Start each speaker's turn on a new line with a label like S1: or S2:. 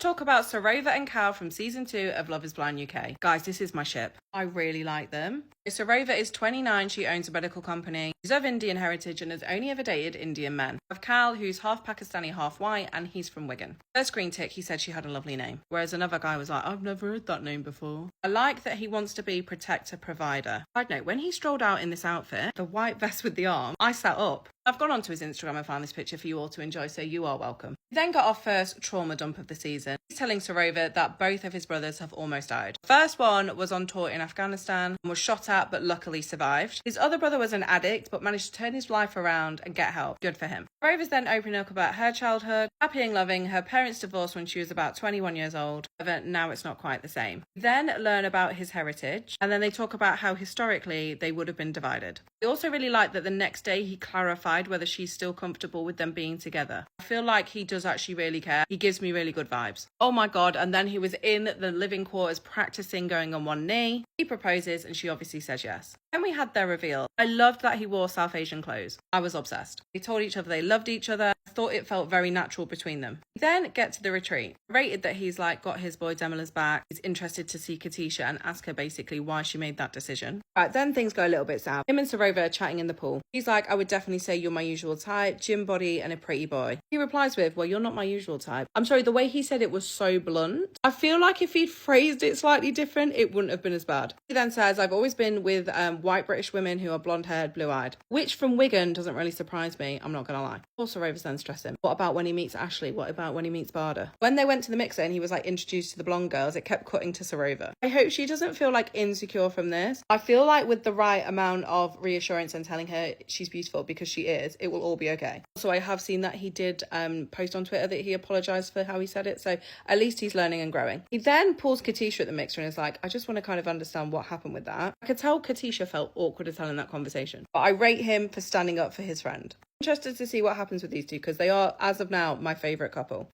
S1: Talk about Sarova and Cal from season 2 of Love is Blind UK. Guys, this is my ship. I really like them. Sarova is 29, she owns a medical company. She's of Indian heritage and has only ever dated Indian men. I have Cal, who's half Pakistani, half white, and he's from Wigan. First screen tick, he said she had a lovely name. Whereas another guy was like, I've never heard that name before. I like that he wants to be protector provider. Side note, when he strolled out in this outfit, the white vest with the arm, I sat up. I've gone onto his Instagram and found this picture for you all to enjoy, so you are welcome. He then got our first trauma dump of the season. He's telling Sarova that both of his brothers have almost died. The first one was on tour in Afghanistan and was shot at but luckily survived. His other brother was an addict but managed to turn his life around and get help. Good for him. Sarova's then opening up about her childhood, happy and loving. Her parents divorced when she was about 21 years old. However, now it's not quite the same. We then learn about his heritage and then they talk about how historically they would have been divided. We also really like that the next day he clarified whether she's still comfortable with them being together. I feel like he does actually really care. He gives me really good vibes. Oh my god, and then he was in the living quarters practicing going on one knee. He proposes and she obviously says yes. Then we had their reveal. I loved that he wore South Asian clothes. I was obsessed. They told each other they loved each other. I thought it felt very natural between them. We then get to the retreat. I rated that he's like got his boy Demola's back. He's interested to see Katisha and ask her basically why she made that decision. Right, then things go a little bit south. Him and Sarova are chatting in the pool. He's like, I would definitely say you're my usual type, gym body and a pretty boy. He replies with, well, you're not my usual type. I'm sorry, the way he said it was so blunt. I feel like if he'd phrased it slightly different, it wouldn't have been as bad. He then says, I've always been with white British women who are blonde-haired, blue-eyed, which from Wigan doesn't really surprise me, I'm not gonna lie. Also, Rover's then stress him. What about when he meets Ashley? What about when he meets Barda? When they went to the mixer and he was like introduced to the blonde girls, it kept cutting to Sarova. I hope she doesn't feel like insecure from this. I feel like with the right amount of reassurance and telling her she's beautiful because she is, it will all be okay. Also, I have seen that he did post on Twitter that he apologised for how he said it, so at least he's learning and growing. He then pulls Katisha at the mixer and is like, I just want to kind of understand what happened with that. I could tell Katisha felt awkward as hell in that conversation, but I rate him for standing up for his friend. Interested to see what happens with these two because they are, as of now, my favourite couple.